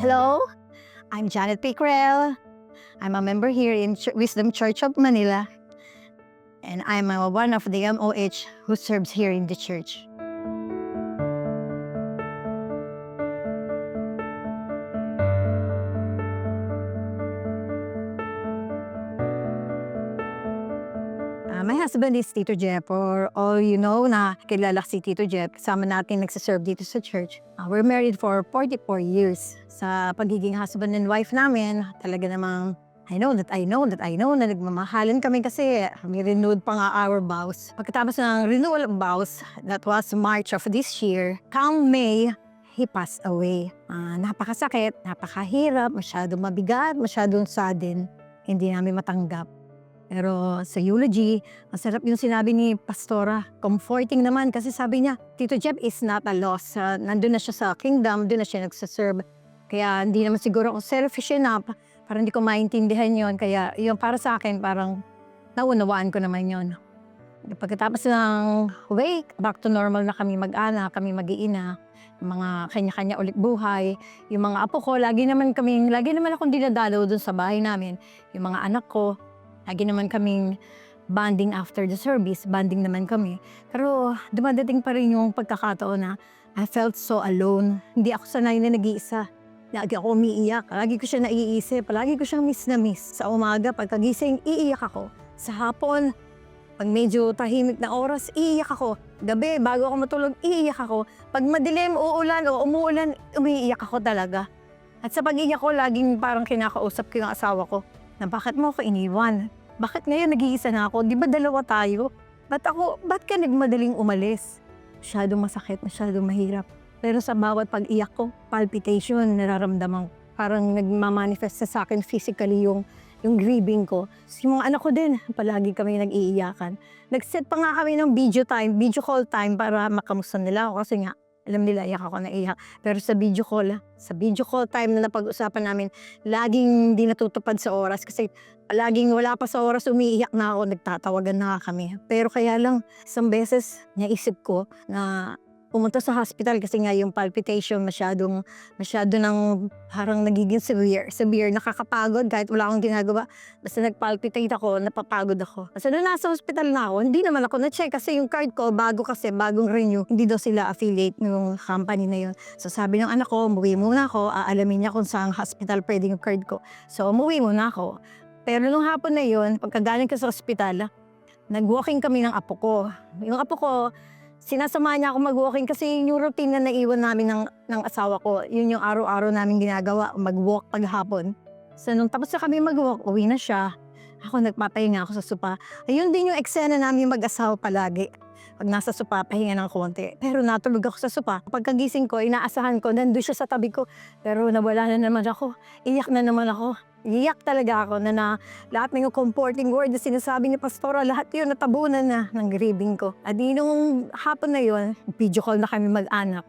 Hello, I'm Janet Pickrell. I'm a member here in Wisdom Church of Manila, and I'm one of the MOH who serves here in the church. My husband is Tito Jeff, or all you know na kilala si Tito Jeff. Kasama natin nagsaserve dito sa church. We're married for 44 years. Sa pagiging husband and wife namin, talaga namang I know that na nagmamahalan kami kasi renewed pa nga our vows. Pagkatapos ng renewal of vows, that was March of this year, come May, he passed away. Napakasakit, napakahirap, masyadong mabigat, masyadong sudden. Hindi namin matanggap. Pero sa eulogy, masarap yung sinabi ni Pastora. Comforting naman kasi sabi niya, Tito Jeff is not a loss. Nandun na siya sa kingdom, doon na siya nagsaserve. Kaya hindi naman siguro ako selfish enough para hindi ko maintindihan yon. Kaya yung para sa akin, parang naunawaan ko naman yon. Pagkatapos ng wake, back to normal na kami mag-anak, kami mag-iina. Mga kanya-kanya ulit buhay. Yung mga apo ko, lagi naman akong dinadalaw dun sa bahay namin. Yung mga anak ko, lagi naman kaming bonding after the service, bonding naman kami. Pero dumadating pa rin yung pagkakataon na I felt so alone. Hindi ako sanay na nag-iisa. Lagi ako umiiyak, lagi ko siya naiisip, lagi ko siyang miss na miss. Sa umaga, pagkagising, iiyak ako. Sa hapon, pag medyo tahimik na oras, iiyak ako. Gabi, bago ako matulog, iiyak ako. Pag madilim, uulan o umuulan, umiiyak ako talaga. At sa pag-iiyak ko, laging parang kinakausap ko yung asawa ko. Na bakit mo ako iniwan? Bakit ngayon nag-iisa na ako? Di ba dalawa tayo? Ba't ka nagmadaling umalis? Masyadong masakit, masyadong mahirap. Pero sa bawat pag-iyak ko, palpitation, nararamdaman. Parang nagmamanifest sa akin physically yung grieving ko. Yung mga anak ko din, palagi kami nag-iiyakan. Nag-set pa nga kami ng video call time para makamusta nila ako kasi nga, alam nila, iyak ako na iyak. Pero sa video call time na napag-usapan namin, laging di natutupad sa oras kasi laging wala pa sa oras, umiiyak na ako, nagtatawagan na kami. Pero kaya lang, isang beses, naisip ko na pumunta sa hospital kasi nga yung palpitation masyado nang parang nagiging severe, nakakapagod kahit wala akong ginagawa. Basta nagpalpitate ako, napapagod ako. Basta nung nasa hospital na ako, hindi naman ako na-check kasi yung card ko, bagong renew, hindi daw sila affiliate ng company na yun. So sabi ng anak ko, umuwi muna ako, aalamin niya kung saan hospital pwede yung card ko. So umuwi muna ako. Pero nung hapon na yun, pagkagaling ko sa hospital, nag-walking kami ng apo ko. Yung apo ko, sinasama niya ako mag-walking kasi yung routine na naiwan namin ng asawa ko, yun yung araw-araw namin ginagawa, mag-walk paghapon. So nung tapos na kami mag-walk, uwi na siya. Ako nagpapahinga ako sa sopa. Ayun din yung eksena namin mag-asawa palagi. Pag nasa sopa, pahinga ng konti. Pero natulog ako sa sopa. Pagkagising ko, inaasahan ko, nandun siya sa tabi ko. Pero nawala na naman ako. Iyak na naman ako. Iyak talaga ako na lahat ng comforting word na sinasabi ni Pastora, lahat yun natabunan na ng grieving ko. At nung hapon na yun, video call na kami mag-anak.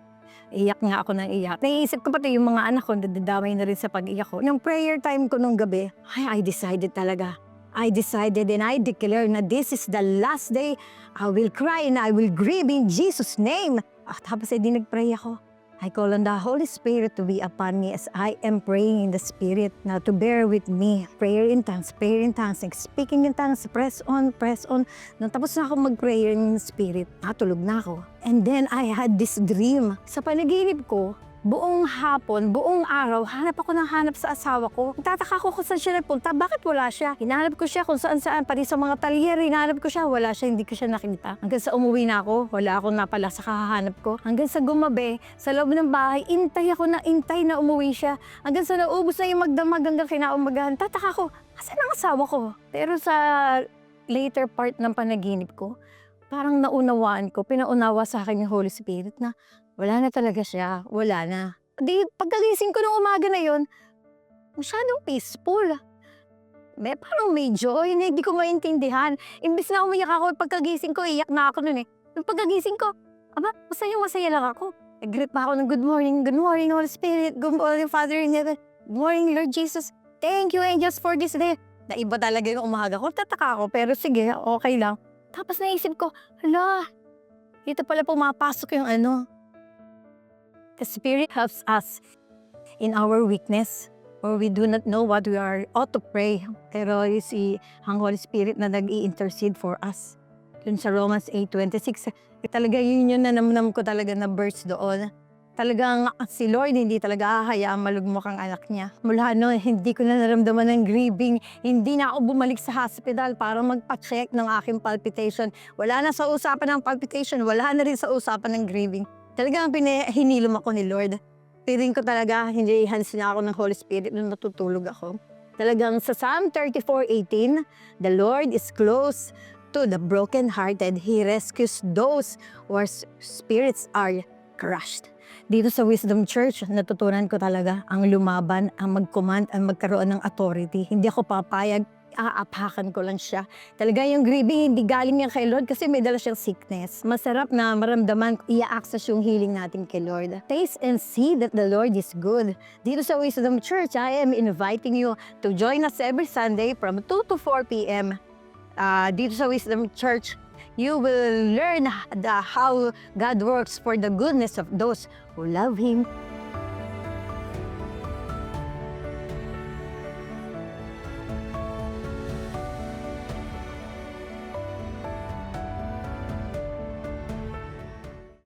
Iyak nga ako ng iyak. Naiisip ko pati yung mga anak ko, nadadamay na rin sa pag-iyak ko. Yung prayer time ko nung gabi, I decided talaga. I decided and I declare na this is the last day I will cry and I will grieve in Jesus' name. Tapos di nag-pray ako. I call on the Holy Spirit to be upon me as I am praying in the Spirit. Now to bear with me. Prayer in tongues, speaking in tongues, press on. Nung tapos na ako mag-prayer in the Spirit, natulog na ako. And then I had this dream. Sa panaginip ko, buong hapon, buong araw, hanap sa asawa ko. Nagtataka ko kung saan siya nagpunta, bakit wala siya? Hinahanap ko siya kung saan, pati sa mga talyer, hinahanap ko siya, wala siya, hindi ko siya nakita. Hanggang sa umuwi na ako, wala akong napala sa kahahanap ko. Hanggang sa gumabi, sa loob ng bahay, intay na umuwi siya. Hanggang sa naubos na yung magdamag hanggang kinaumagahan, tataka ko, asan ang asawa ko? Pero sa later part ng panaginip ko, parang naunawaan ko, pinaunawa sa akin yung Holy Spirit na wala na talaga siya, wala na. Di pagkagising ko ng umaga na yun, masyadong peaceful. Parang may joy na hindi ko maintindihan. Imbis na umiyak ako, pagkagising ko, iyak na ako nun eh. Nung pagkagising ko, masaya lang ako. Nag-greet pa ako ng good morning Holy Spirit, good morning Father in heaven, good morning Lord Jesus, thank you angels for this day. Naiba talaga yung umaga ko, tataka ako, pero sige, okay lang. Tapos naisip ko, hala, dito pala pumapasok yung The Spirit helps us in our weakness, or we do not know what we are ought to pray. Pero you see, ang Holy Spirit na nag-i-intercede for us. Dun sa Romans 8:26, talaga yun na namnam ko talaga na verse doon. Talagang si Lord hindi talaga hahayaang malugmok ang anak niya. Mula noon, hindi ko na naramdaman ng grieving. Hindi na ako bumalik sa hospital para magpa-check ng aking palpitation. Wala na sa usapan ng palpitation, wala na rin sa usapan ng grieving. Talagang hinilom ako ni Lord. Feeling ko talaga, hindi hands na ako ng Holy Spirit nung natutulog ako. Talagang sa Psalm 34:18, the Lord is close to the broken-hearted. He rescues those whose spirits are crushed. Dito sa Wisdom Church, natutunan ko talaga ang lumaban, ang mag-command, ang magkaroon ng authority. Hindi ako papayag, aapakan ko lang siya. Talaga yung grieving, hindi galing yan kay Lord kasi may dala siyang sickness. Masarap na maramdaman, i-access yung healing natin kay Lord. Taste and see that the Lord is good. Dito sa Wisdom Church, I am inviting you to join us every Sunday from 2 to 4 p.m. Dito sa Wisdom Church, you will learn how God works for the goodness of those who love Him